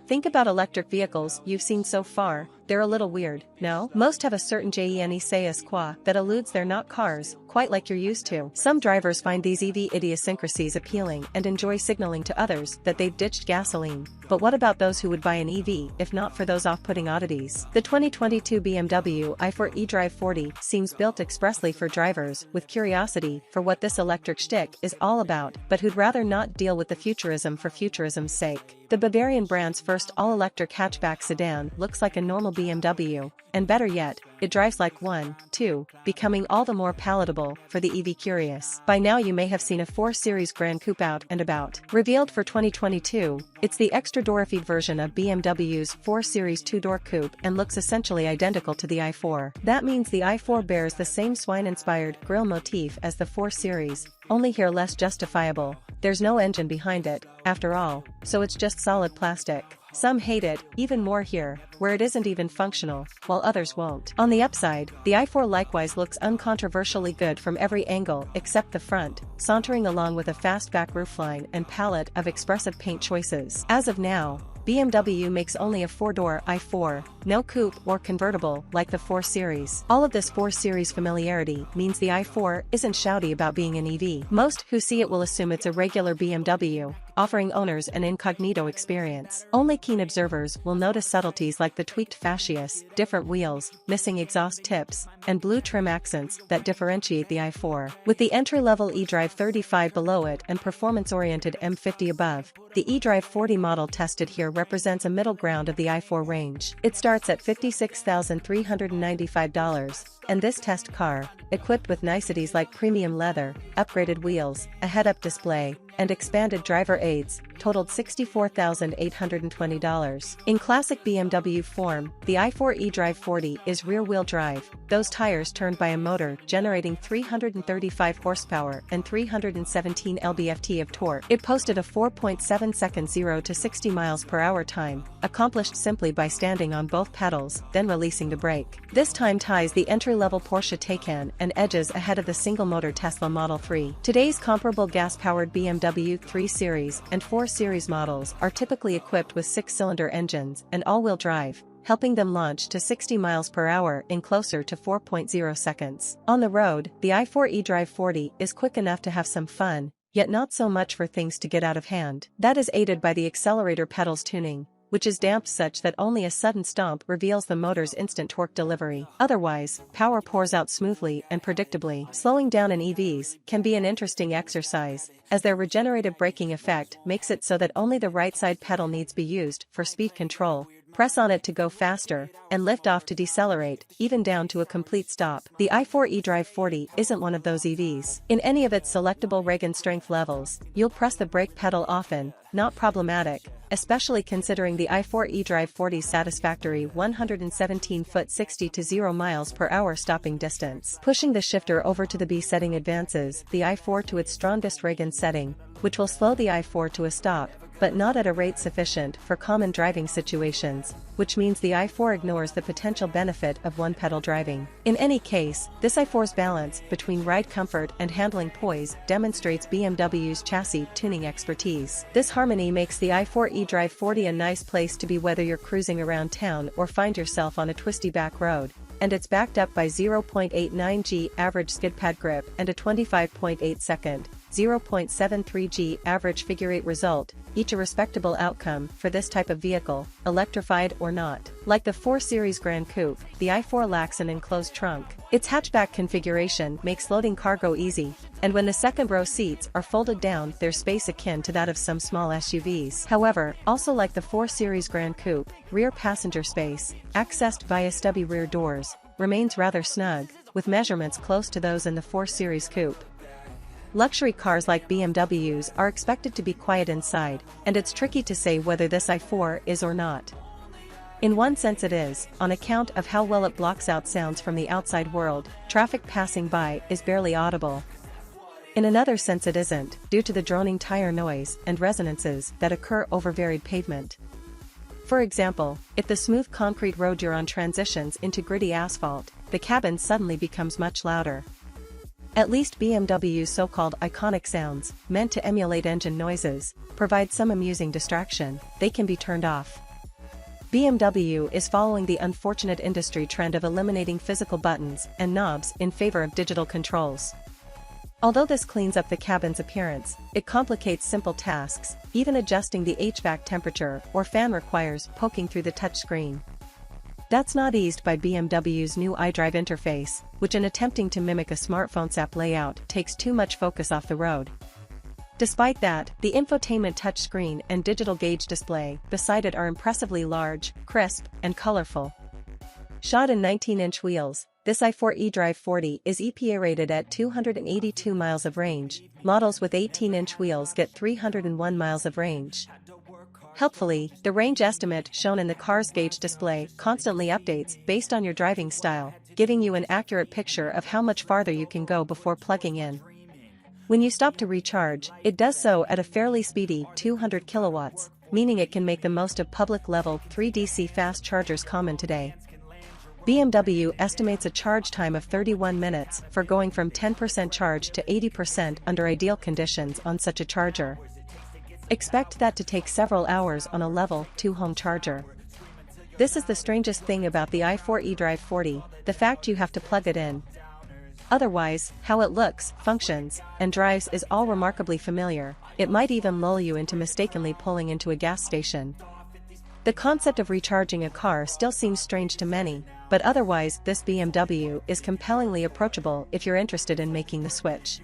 Think about electric vehicles you've seen so far. They're a little weird, no? Most have a certain sais quoi that alludes they're not cars, quite like you're used to. Some drivers find these EV idiosyncrasies appealing and enjoy signaling to others that they've ditched gasoline. But what about those who would buy an EV if not for those off-putting oddities? The 2022 BMW i4 eDrive40 seems built expressly for drivers with curiosity for what this electric schtick is all about, but who'd rather not deal with the futurism for futurism's sake. The Bavarian brand's first all-electric hatchback sedan looks like a normal BMW, and better yet, it drives like one, too, becoming all the more palatable for the EV curious. By now you may have seen a 4 Series Grand Coupe out and about. Revealed for 2022, it's the extra-dorified version of BMW's 4 Series 2-door coupe and looks essentially identical to the i4. That means the i4 bears the same swine-inspired grille motif as the 4 Series, only here less justifiable. There's no engine behind it, after all, so it's just solid plastic. Some hate it, even more here, where it isn't even functional, while others won't. On the upside, the i4 likewise looks uncontroversially good from every angle except the front, sauntering along with a fastback roofline and palette of expressive paint choices. As of now, BMW makes only a 4-door i4, no coupe or convertible like the 4 Series. All of this 4 Series familiarity means the i4 isn't shouty about being an EV. Most who see it will assume it's a regular BMW, offering owners an incognito experience. Only keen observers will notice subtleties like the tweaked fascias, different wheels, missing exhaust tips, and blue trim accents that differentiate the i4. With the entry-level eDrive35 below it and performance-oriented M50 above, the eDrive40 model tested here represents a middle ground of the i4 range. It starts at $56,395, and this test car, equipped with niceties like premium leather, upgraded wheels, a head-up display, and expanded driver aids, totaled $64,820. In classic BMW form, the i4 eDrive40 is rear-wheel drive, those tires turned by a motor generating 335 horsepower and 317 lb-ft of torque. It posted a 4.7-second 0 to 60 miles per hour time, accomplished simply by standing on both pedals, then releasing the brake. This time ties the entry-level Porsche Taycan and edges ahead of the single-motor Tesla Model 3. Today's comparable gas-powered BMW 3 Series and 4 Series models are typically equipped with 6-cylinder engines and all-wheel drive, helping them launch to 60 miles per hour in closer to 4.0 seconds. On the road, the i4 eDrive40 is quick enough to have some fun, yet not so much for things to get out of hand. That is aided by the accelerator pedal's tuning, which is damped such that only a sudden stomp reveals the motor's instant torque delivery. Otherwise, power pours out smoothly and predictably. Slowing down in EVs can be an interesting exercise, as their regenerative braking effect makes it so that only the right side pedal needs be used for speed control. Press on it to go faster, and lift off to decelerate, even down to a complete stop. The i4 eDrive40 isn't one of those EVs. In any of its selectable reg and strength levels, you'll press the brake pedal often, not problematic, especially considering the i4 eDrive40's satisfactory 117-foot 60 to 0 miles per hour stopping distance. Pushing the shifter over to the B setting advances the i4 to its strongest reg and setting, which will slow the i4 to a stop, but not at a rate sufficient for common driving situations, which means the i4 ignores the potential benefit of one-pedal driving. In any case, this i4's balance between ride comfort and handling poise demonstrates BMW's chassis tuning expertise. This harmony makes the i4 eDrive40 a nice place to be whether you're cruising around town or find yourself on a twisty back road, and it's backed up by 0.89G average skid pad grip and a 25.8-second, 0.73G average figure-8 result, each a respectable outcome for this type of vehicle, electrified or not. Like the 4 Series Grand Coupe, the i4 lacks an enclosed trunk. Its hatchback configuration makes loading cargo easy, and when the second-row seats are folded down there's space akin to that of some small SUVs. However, also like the 4 Series Grand Coupe, rear passenger space, accessed via stubby rear doors, remains rather snug, with measurements close to those in the 4 Series Coupe. Luxury cars like BMWs are expected to be quiet inside, and it's tricky to say whether this i4 is or not. In one sense it is, on account of how well it blocks out sounds from the outside world. Traffic passing by is barely audible. In another sense it isn't, due to the droning tire noise and resonances that occur over varied pavement. For example, if the smooth concrete road you're on transitions into gritty asphalt, the cabin suddenly becomes much louder. At least BMW's so-called iconic sounds, meant to emulate engine noises, provide some amusing distraction. They can be turned off. BMW is following the unfortunate industry trend of eliminating physical buttons and knobs in favor of digital controls. Although this cleans up the cabin's appearance, it complicates simple tasks. Even adjusting the HVAC temperature or fan requires poking through the touchscreen. That's not eased by BMW's new iDrive interface, which in attempting to mimic a smartphone's app layout takes too much focus off the road. Despite that, the infotainment touchscreen and digital gauge display beside it are impressively large, crisp, and colorful. Shot in 19-inch wheels, this i4 eDrive40 is EPA rated at 282 miles of range. Models with 18-inch wheels get 301 miles of range. Helpfully, the range estimate shown in the car's gauge display constantly updates based on your driving style, giving you an accurate picture of how much farther you can go before plugging in. When you stop to recharge, it does so at a fairly speedy 200 kilowatts, meaning it can make the most of public level 3 DC fast chargers common today. BMW estimates a charge time of 31 minutes for going from 10% charge to 80% under ideal conditions on such a charger. Expect that to take several hours on a level 2 home charger. This is the strangest thing about the i4 eDrive40, the fact you have to plug it in. Otherwise, how it looks, functions, and drives is all remarkably familiar. It might even lull you into mistakenly pulling into a gas station. The concept of recharging a car still seems strange to many, but otherwise this BMW is compellingly approachable if you're interested in making the switch.